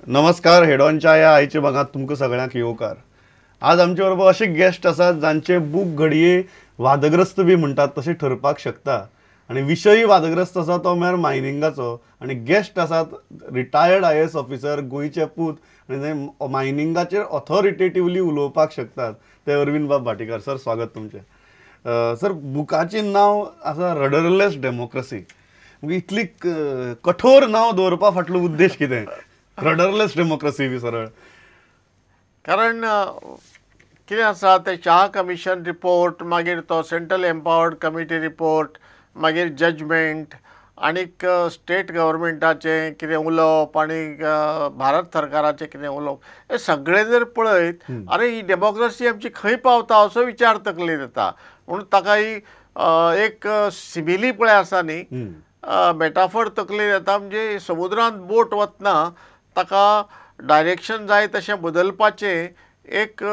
नमस्कार. हेडॉनच्या ह्या आयच्या भागात तुमकां सगळ्यांक येवकार. आज आमचे बरोबर असे गेस्ट आसात जांचे बूक घडये वादग्रस्त बी म्हणटात तसे ठरपाक शकता आणि विशयी वादग्रस्त आसा तो म्हळ्यार मायनिंगाचो. आणि गेस्ट आसात रिटायर्ड IAS ऑफिसर, गोंयचे पूत आणि ते मायनिंगाचेर ऑथॉरिटेटिवली उलोवपाक शकतात ते अरविंद बाब भाटीकार. सर, स्वागत तुमचे. सर, बुकाचें नांव आसा रडरलेस डेमोक्रेसी. इतली कठोर नांव दवरपा फाटलो उद्देश कितें? रडरलेस डेमोक्रेसी बी सरळ. कारण कितें आसा ते शाह कमिशन रिपोर्ट, मागीर तो सेंट्रल एम्पावर्ड कमिटी रिपोर्ट, मागीर जजमेंट, आनीक स्टेट गव्हर्मेंटाचें कितें उलोवप आनी भारत सरकाराचें कितें उलोवप, हें सगळें जर पळयत अरे ही डेमोक्रेसी आमची खंय पावता असो विचार तकलेंत येता. म्हणून ताका ही एक सिमिली पळय आसा न्ही, मेटाफोर तकलेंत येता. म्हणजे समुद्रांत बोट वतना ताका डायरेक्शन जाय तशें बदलपाचें एक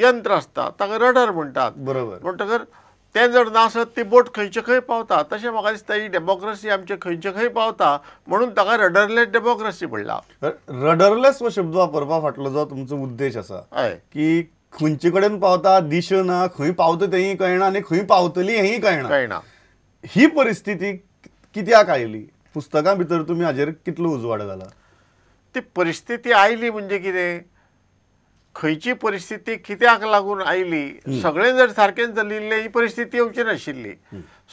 यंत्र आसता, ताका रडर म्हणटात. बरोबर. म्हणटकर तें जर नासत ती बोट खंयचे खंय पावता. तशें म्हाका दिसता ही डेमोक्रेसी आमचे खंयचे खंय पावता, म्हणून ताका रडरलेस डेमोक्रेसी म्हणला. रडरलेस हो शब्द वापरपा फाटलो जो तुमचो उद्देश आसा, हय, की खंयचे कडेन पावता दिश ना, खंय पावता तेंय कळना आनी खंय पावतली हेंय कळना. ही परिस्थिती कित्याक आयली? पुस्तकां भितर तुमी हाजेर कितलो उजवाड घाला? ती परिस्थिती आयली म्हणजे कितें, खंयची परिस्थिती कित्याक लागून आयली, सगळें जर सारकें चलिल्लें ही परिस्थिती येवची नाशिल्ली.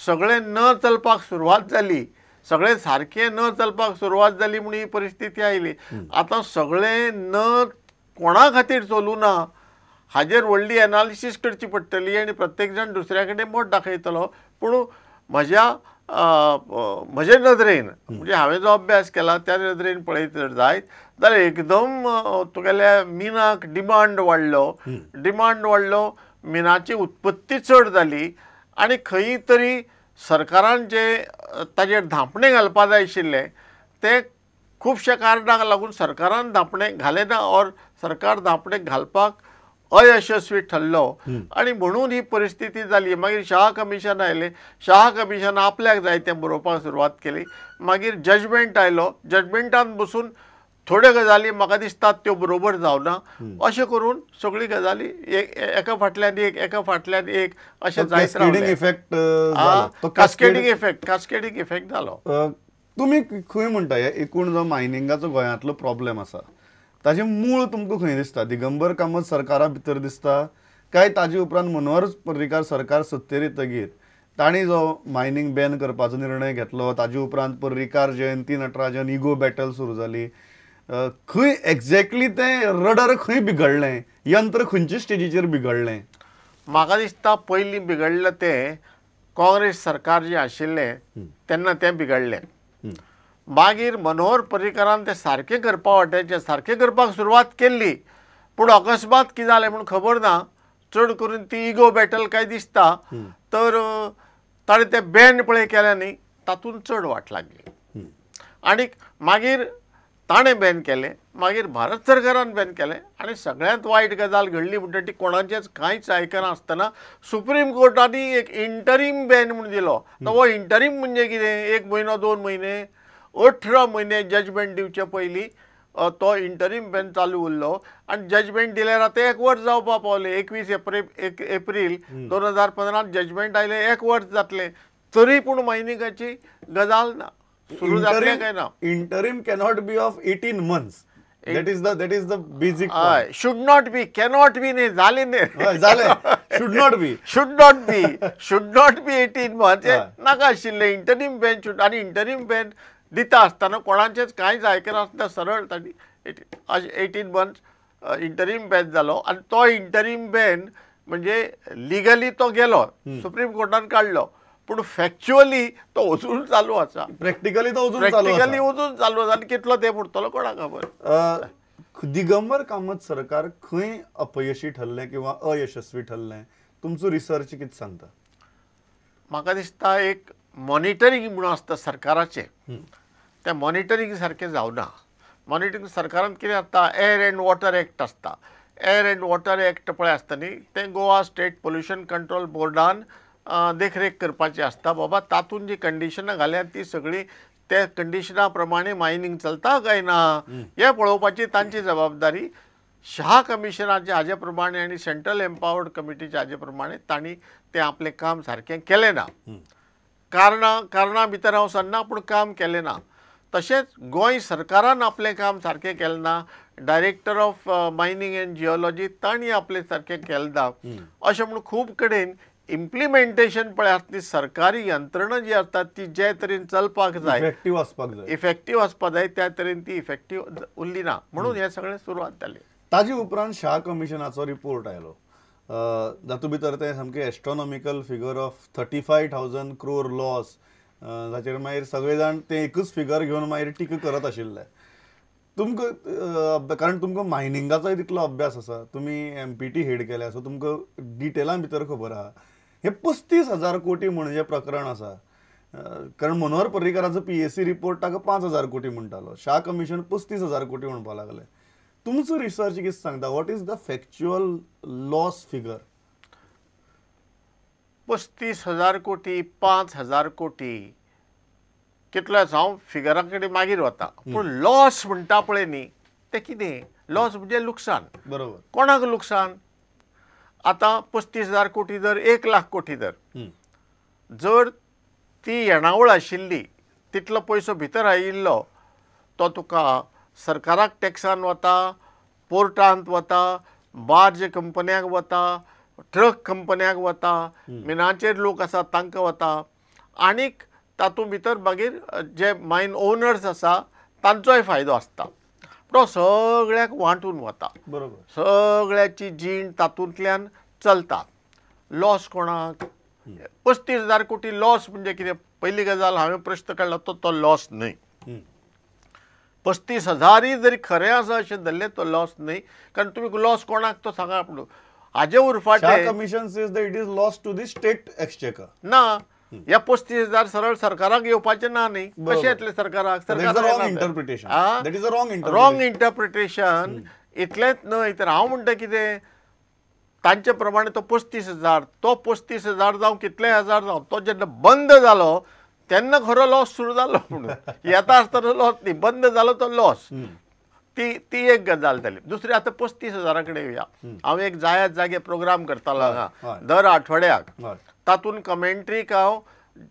सगळें न चलपाक सुरवात जाली, सगळें सारकें न चलपाक सुरवात जाली म्हणून ही परिस्थिती आयली. आतां सगळें न कोणा खातीर चलूं ना हाजेर व्हडली एनालिसीस करची पडटली आनी प्रत्येक जाण दुसऱ्या कडेन बोट दाखयतलो. पूण म्हजे नदरेन, म्हणजे हांवें जो अभ्यास केला त्या नदरेन पळयत जर जायत जाल्यार एकदम तुगेल्या मिनाक डिमांड वाडलो, मिनाची उत्पत्ती चड जाली आनी खंय तरी सरकारान जे ताजेर धांपणे घालपा जाय आशिल्ले ते खुबश्या कारणांक लागून सरकारान धांपणे घालेना, और सरकार धांपणे घालपाक अयशस्वी ठरलो आणि म्हणून ही परिस्थिती जाली. मागीर शाह कमिशन आयलें, शाह कमिशन आपल्याक जाय तें बरोवपाक सुरवात केली. मागीर जजमेंट आयलो, जजमेंटान बसून थोड्यो गजाली म्हाका दिसता त्यो बरोबर जावना. अशें करून सगळी गजाली एका फाटल्यान एक अशें जायत रावलें. कास्केडिंग इफेक्ट जालो. तुमी खंय म्हणटा एकूण जो मायनिंगाचो गोंयांतलो प्रॉब्लेम आसा ताजें मूळ तुमकां खंय दिसता? दिगंबर कामत सरकारा भितर दिसता काय ताजे उपरांत मनोहर पर्रीकार सरकार सत्तेर येतकीर तांणी जो मायनिंग बॅन करपाचो निर्णय घेतलो, ताजे उपरांत पर्रीकार, जयंती नटराजन, इगो बॅटल सुरू जाली, खंय एक्झॅक्टली तें रडर खंय बिगडलें? यंत्र खंयच्या स्टेजीचेर बिगडलें? म्हाका दिसता पयलीं बिगडलें तें काँग्रेस सरकार जें आशिल्लें तेन्ना तें बिगडलें. मागीर मनोहर पर्रीकारान तें सारकें करपा वाटेचें सारकें करपाक सुरवात केल्ली, पूण अकस्मात कितें जालें म्हूण खबर ना. चड करून ती इगो बॅटल काय दिसता, तर ताणें तें बॅन पळय केलें न्ही, तातूंत चड वाट लागली. आनीक मागीर ताणें बॅन केलें, मागीर भारत सरकारान बॅन केलें आनी सगळ्यांत वायट गजाल घडली म्हणटा ती कोणाचेंच कांयच आयकना आसतना सुप्रीम कोर्टानी एक इंटरीम बॅन म्हूण दिलो. हो इंटरीम म्हणजे कितें? 1 म्हयनो 2 म्हयने 18 म्हयने जजमेंट दिवचे पयलीं तो इंटरीम बॅन चालू उरलो आनी जजमेंट दिल्यार आतां 1 वर्स जावपा पावलें. 21 एप्रील 2015 जजमेंट आयलें, 1 वर्स जातलें, तरी पूण मायनिंगाची गजाल ना, सुरू जातलें काय ना. Interim cannot be of 18 months. That is the basic point. Should not be, cannot be न्ही, जालें न्ही, जालें. Should not be 18 months. नाका आशिल्लें इंटरीम बॅन. आनी इंटरीम बॅन दिता आसतना कोणाचेंच कांयच आयकना आसतना सरळ तांणी 18 months इंटरीम बॅन जालो. आनी तो इंटरीम बॅन म्हणजे लिगली तो गेलो, सुप्रीम कोर्टान काडलो, पूण फॅक्च्युअली तो अजून चालू आसा. प्रॅक्टिकली तो अजून चालू आसा आनी कितलो तें पुरतलो कोणाक खबर. दिगंबर कामत सरकार खंय अपयशी ठरलें किंवा अयशस्वी ठरलें? तुमचो रिसर्च कितें सांगता? म्हाका दिसता एक मॉनिटरींग म्हणून आसता सरकाराचें, तें मॉनिटरींग सारकें जावना. मॉनिटरींग सरकारान कितें आसता, एअर एंड वॉटर एक्ट आसता. एअर एंड वॉटर एक्ट पळय आसता न्ही, तें गोवा स्टेट पोल्युशन कंट्रोल बोर्डान देखरेख करपाची आसता. बाबा तातूंत जी कंडिशनां घाल्यात ती सगळीं त्या कंडिशना प्रमाणे मायनिंग चलता काय ना हे पळोवपाची तांची जबाबदारी. शहा कमिशनाचे हाजे प्रमाणे आणि सेंट्रल एम्पावर्ड कमिटीचे हाजे प्रमाणे तांणी तें आपलें काम सारकें केलें ना. कारणां भितर हांव सन्ना पूण काम केलें ना. तशेंच गोंय सरकारान आपलें काम सारकें केलें ना. Director of mining end geology तांणी आपलें सारकें केलें ना अशें म्हणून खूब कडेन इम्प्लिमेंटेशन पळयात ती सरकारी यंत्रणा जी आसता ती जे तरेन चलपाक जाय, इफेक्टीव आसपाक जाय त्या तरेन ती इफेक्टीव उरली ना. म्हणून हें सगळें सुरवात जालें. ताजे उपरांत शाह कमिशनाचो रिपोर्ट आयलो. जातूंत भितर ते सामकें एस्ट्रॉनॉमिकल फिगर ऑफ 35,000 crore लॉस. जाचेर मागीर सगळे जाण ते एकूच फिगर घेवन मागीर टिका करत आशिल्ले. तुमकां कारण तुमकां मायनिंगाचोय तितलो अभ्यास आसा, तुमी MPT हेड केल्या, सो तुमकां डिटेलान भितर खबर आहा. हे 35,000 कोटी म्हणजे प्रकरण आसा. कारण मनोहर पर्रीकाराचो PSC रिपोर्ट ताका 5,000 कोटी म्हणटालो. शाह कमिशन 35,000 कोटी म्हणपाक लागले. तुमचो रिसर्च कितें सांगता? What is the factual loss figure? 35,000 कोटी, 5,000 कोटी कितलेच हांव फिगरा कडेन मागीर वता. पूण लॉस म्हणटा पळय न्ही तें कितें? लॉस म्हणजे लुकसाण. बरोबर. कोणाक लुकसाण? आतां 35,000 कोटी जर 1,00,000 कोटी जर ती येणावळ आशिल्ली, तितलो पयसो भितर आयिल्लो, तो तुका सरकाराक टॅक्सान वता, पोर्टांत वता, बार्ज कंपन्यांक वता, ट्रक कंपन्यांक वता, मिनाचेर लोक आसा तांकां वता, आनीक तातूंत भितर मागीर जे मायन ओनर्स आसा तांचोय फायदो आसता. तो सगळ्याक वांटून वता. बरोबर. सगळ्याची जीण तातूंतल्यान चलता. लॉस कोणाक? 35,000 कोटी लॉस म्हणजे कितें? पयली गजाल हांवें प्रश्न काडला तो लॉस न्हय. 35,000 जरी खरें आसा अशें धरलें तो लॉस न्हय. कारण तुमी लॉस कोणाक तो सांगा. पूण हाजे उरफाटे commission says that it is loss to the state exchequer. ना, ह्या 35,000 सरळ सरकाराक येवपाचें ना न्ही. कशें येतलें सरकाराक? Wrong interpretation. इतलेंच न्हय तर हांव म्हणटा कितें, तांचे प्रमाणे तो 35,000, तो 35,000 जावं कितले हजार जावं, तो जेन्ना बंद जालो तेन्ना खरो लॉस सुरू जालो. म्हणून येता आसतना लॉस न्ही, बंद जालो तो लॉस. ती एक गजाल जाली. दुसरी आतां 35,000 कडेन येवया. हांव एक जागे प्रोग्राम करतालो हांगा दर आठवड्याक. तातूंत कमेंट्रीक हांव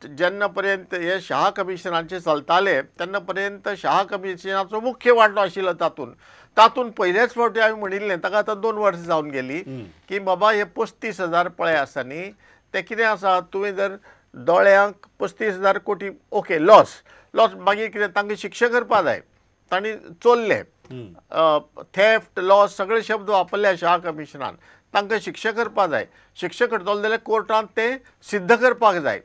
जेन्ना पर्यंत हे शाह कमिशनाचे चलताले तेन्ना पर्यंत शाह कमिशनाचो मुख्य वांटो आशिल्लो तातूंत पयलेच फावटी हांवें म्हणिल्लें, ताका आतां 2 वर्सां जावन गेली, की बाबा हे 35,000 पळय आसा न्ही ते कितें आसा, तुवें जर दोळ्यांक 35,000 कोटी ओके लॉस मागीर कितें तांकां शिक्षा करपा जाय. तांणी चोरले, थेफ्ट, लॉस सगळे शब्द वापरले शाह कमिशनान. तांकां शिक्षा करपा जाय. शिक्षा करतलो जाल्यार कोर्टांत तें सिद्ध करपाक जाय.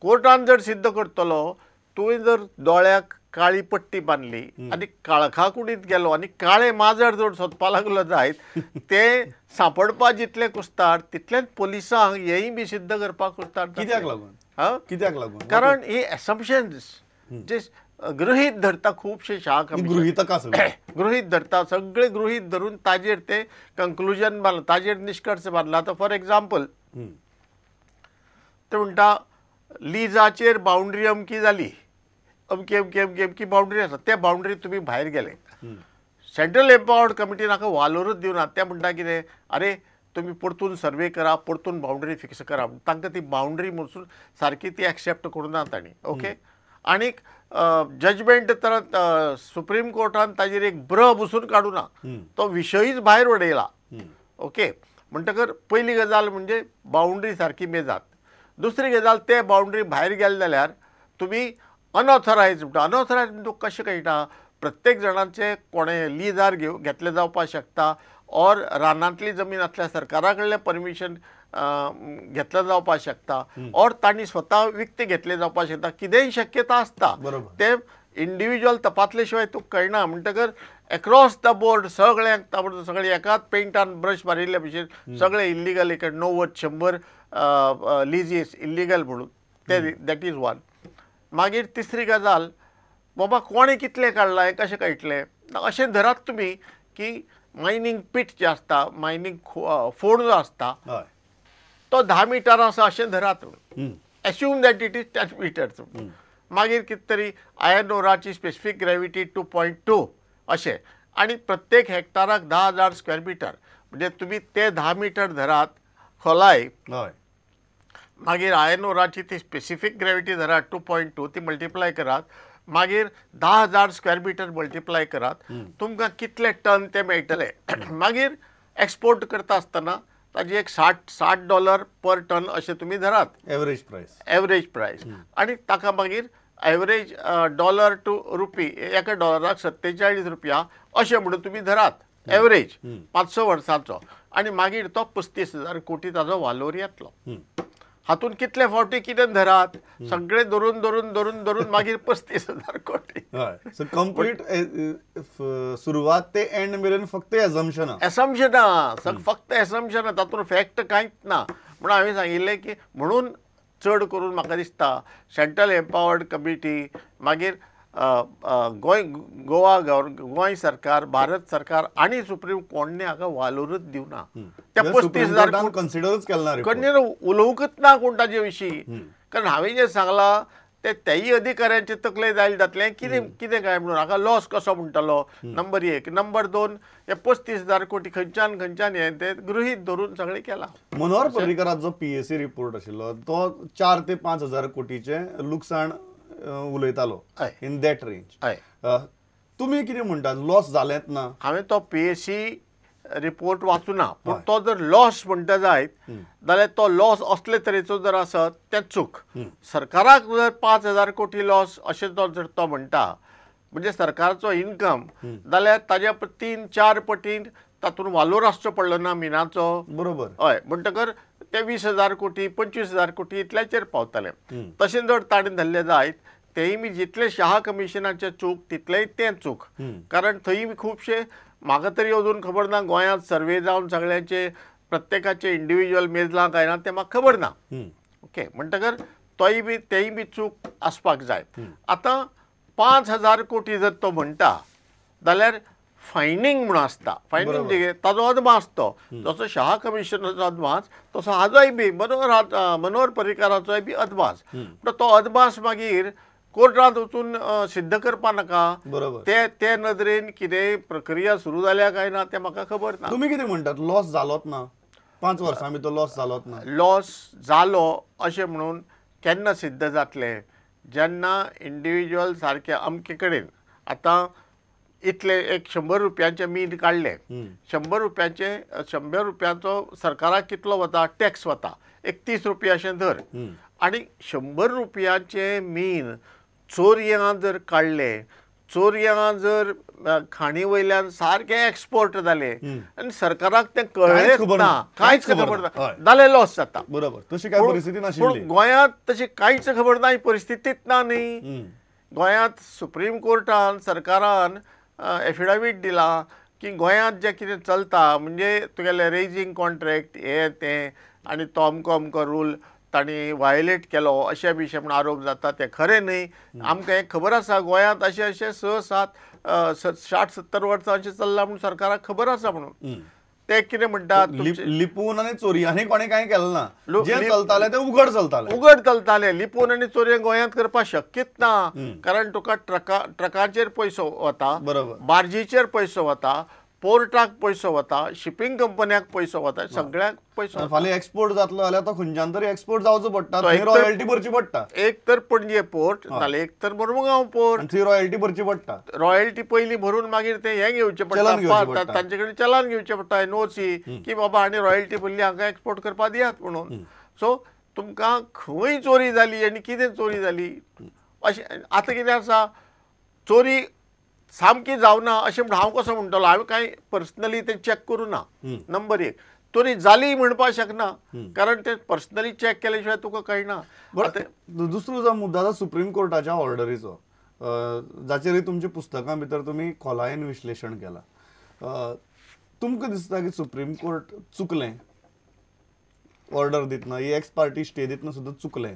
कोर्टान जर सिद्ध करतलो, तुवें जर दोळ्याक काळी पट्टी बांदली आनी काळखा कुडींत गेलो आनी काळे माजर जर सोदपा लागलो जायत, ते सांपडपा जितले कुस्तार तितलेंच पुलिसांक हेंय बी सिद्ध करपाक कुस्तार. कित्याक लागून? कारण ही एसम्पशन्स जे गृहीत धरता खुबशे शाह गृहीत धरता, सगळे गृहीत धरून ताजेर ते कंक्लुजन बांदला, ताजेर निश्कर्श बांदला. आतां फॉर एग्जाम्पल ते म्हणटा लिजाचेर बाउंड्री अमकी जाली, अमकी बाउंड्री आसा, त्या बाउंड्री तुमी भायर गेले. सेंट्रल एम्पावर्ड कमिटीन हाका वालोरूच दिवना. ते म्हणटा कितें, अरे तुमी परतून सर्वे करा, परतून बाउंड्री फिक्स करा. तांकां ती बाउंड्री म्हणून सारकी ती एक्सेप्ट करुना तांणी. ओके. आनीक जजमेंट तर सुप्रीम कोर्टान ताजेर एक ब्र बसून काडूना, तो विशयच भायर उडयला. ओके. म्हणटकर पयली गजाल म्हणजे बाउंड्री सारकी मेजात. दुसरी गजाल, ते बाउंड्री भायर गेले जाल्यार तुमी अनऑथरायज म्हणटा. अनऑथरायज म्हणजे कशें कळटा? प्रत्येक जाणांचे कोणें लिजार घेतले जावपाक शकता, ऑर रानांतली जमीन आसल्यार सरकारा कडलें परमिशन घेतलें जावपाक शकता, ऑर तांणी स्वता विकते घेतले जावपाक शकता. कितेंय शक्यता आसता. ते इंडिविज्युअल तपासले शिवाय तुका कळना. म्हणटकर एक्रॉस द बोर्ड सगळ्यांक सगळे एकाच पेंटान ब्रश मारिल्ले भशेन सगळे इल्लिगल, एक 90-100 लिजीस इल्लिगल म्हणून ते, दॅट इज वन. मागीर तिसरी गजाल, बाबा कोणें कितले काडला हें कशें कळटलें? अशें धरात तुमी की मायनींग पीट जे आसता, मायनींग फोड जो आसता तो 10 मिटर आसा अशें धरात. Assume that it is 10 metres. मागीर कितें तरी आयर्न ओराची स्पेसिफीक ग्रॅविटी 2.2 अशें आनी प्रत्येक हेक्टराक 10,000 स्क्वेअर मिटर म्हणजे तुमी ते 10 मीटर धरात खोलाय हय मागीर आयर्न ओराची ती स्पेसिफीक ग्रॅविटी धरात 2.2 ती मल्टिप्लाय करात मागीर 10,000 स्क्वेअर मिटर मल्टिप्लाय करात तुमकां कितले टन ते मेळटले मागीर एक्सपोर्ट करता आसतना ताजी एक $60 पर टन अशें तुमी धरात एवरेज प्रायस आनी ताका मागीर एवरेज डॉलर टू रुपी एका डॉलराक 47 रुपया अशें म्हणून तुमी धरात एवरेज 500 वर्सांचो आनी मागीर तो 35,000 कोटी ताजो वालोर येतलो हातून कितले फावटी कितें धरात सगळे धरून धरून धरून धरून मागीर 35,000 कोटी सो कंप्लीट सुरवात ते एंड मेरेन फक्त एसम्पशनां फक्त एसम्पशनां तातूंत फॅक्ट कांयच ना म्हणून हांवें सांगिल्लें की म्हणून चड करून म्हाका दिसता सेंट्रल एम्पावर्ड कमिटी मागीर गोंय सरकार भारत सरकार आनी सुप्रीम कोर्टाने हाका वालोरच दिवना त्या 35,000 कन्सिडरच केलना कन्सिडर उलोवंकच ना कोण ताजे विशीं कारण हांवें जें सांगलां तेय अधिकाऱ्यांचे तकले जायले जातलें कितें काय म्हणून हाका लॉस कसो म्हणटलो नंबर 1 नंबर 2 हे 35,000 कोटी खंयच्यान हें ते गृहीत धरून सगळें केलां मनोहर पर्रीकराचो PAC रिपोर्ट आशिल्लो तो 4 ते 5,000 कोटीचे लुकसाण उलयतालो इन दॅट रेंज तुमी कितें म्हणटात लॉस जालेंच ना हांवें तो PAC रिपोर्ट वाचूना पूण तो जर लॉस म्हणटा जायत जाल्यार तो लॉस असले तरेचो जर आसत तें चूक सरकाराक जर 5,000 कोटी लॉस अशें जर तो म्हणटा म्हणजे सरकाराचो इन्कम जाल्यार ताज्या 3-4 पटीन तातूंत वालोर आसचो पडलो ना मिनाचो बरोबर हय म्हणटकर ते 20,000 कोटी 25,000 कोटी इतल्याचेर पावतले तशें जर ताणें धरलें जायत तेय बी जितले शहा कमिशनाचे चूक तितलेय तें चूक कारण थंय खुबशे म्हाका तरी अजून खबर ना गोंयांत सर्वे जावन सगळ्यांचे प्रत्येकाचे इंडिव्हिज्युअल मेजलां काय ना तें म्हाका खबर ना ओके म्हणटकर तेय बी चूक आसपाक जाय आतां 5,000 कोटी जर तो म्हणटा जाल्यार फायनींग म्हणून आसता फायनींग म्हणजे ताजो अदमास तो जसो शहा कमिशनाचो अदमास तसो हाजोय बी मनोहर पर्रीकाराचोय बी अदमास पूण तो अदमास मागीर कोर्टांत वचून सिद्ध करपा नाका ते नदरेन कितें प्रक्रिया सुरू जाल्या काय ना तें म्हाका खबर ना तुमी कितें म्हणटात लॉस जालोच ना 5 वर्सां भितर लॉस जालोच ना लॉस जालो अशें म्हणून केन्ना सिद्ध जातलें जेन्ना इंडिव्हिज्युअल सारके अमके कडेन आतां इतले एक 100 रुपयांचे मीन काडले 100 रुपयांचो सरकाराक कितलो वता टॅक्स वता एक 30 रुपया अशें धर आनी 100 रुपयांचे मीन चोरयां जर काडले चोरयां जर खाणी वयल्यान सारके एक्सपोर्ट जाले आनी सरकाराक तें कळ्ळेंच ना कांयच खबर ना जाल्यार लॉस जाता बरोबर तशी काय परिस्थिती नाशिल्ली पूण गोंयांत तशी कांयच खबर ना ही परिस्थितीच ना न्ही गोंयांत सुप्रीम कोर्टान सरकारान एफिडेवीट दिला की गोंयांत जें कितें चलता म्हणजे तुगेलें रेजींग कॉन्ट्रॅक्ट हें तें आनी तो अमको रूल तांणी वायोलेट केलो अशें बिशें म्हूण आरोप जाता तें खरें न्ही आमकां हें खबर आसा गोंयांत अशें 60-70 वर्सां अशें चल्लां म्हूण सरकाराक खबर आसा म्हणून ते कितें म्हणटात लिपून आनी चोरयांनी कोणें कांय केलें ना जें चलतालें तें उघड चलतालें लिपून आनी चोरयां गोंयांत करपाक शक्यच ना कारण तुका ट्रकाचेर पयसो वता बार्जीचेर पयसो वता पोर्टाक पयसो वता शिपिंग कंपन्याक पयसो वता सगळ्याक पयसो फाल्यां एक्सपोर्ट जातलो जाल्यार तो खंयच्यान तरी एक्सपोर्ट जावचो पडटा थंय रॉयल्टी भरची पडटा एक तर पणजे पोर्ट नाल्यार एक तर मुरमुगांव पोर्ट थंय रॉयल्टी भरची पडटा रॉयल्टी पयलीं भरून मागीर तें हें घेवचें पडटा तांचे कडेन चलान घेवचें पडटा NOC की बाबा आनी रॉयल्टी भरली हांगा एक्सपोर्ट करपाक दियात म्हणून सो तुमकां खंय चोरी जाली आनी कितें चोरी जाली अशें आतां कितें आसा चोरी सामकी जावना अशें म्हण हांव कसो म्हणटलो हांवें कांय पर्सनली तें चॅक करूं ना नंबर 1 चोरी जाली म्हणपाक शकना कारण तें पर्सनली चॅक केल्या शिवाय तुका कळना दुसरो जो मुद्दा आसा सुप्रीम कोर्टाच्या ऑर्डरीचो जाचेरय तुमच्या पुस्तकां भितर तुमी खोलायेन विश्लेशण केलां तुमकां दिसता की सुप्रीम कोर्ट चुकलें ऑर्डर दितना एक्स पार्टी स्टे दितना सुद्दां चुकलें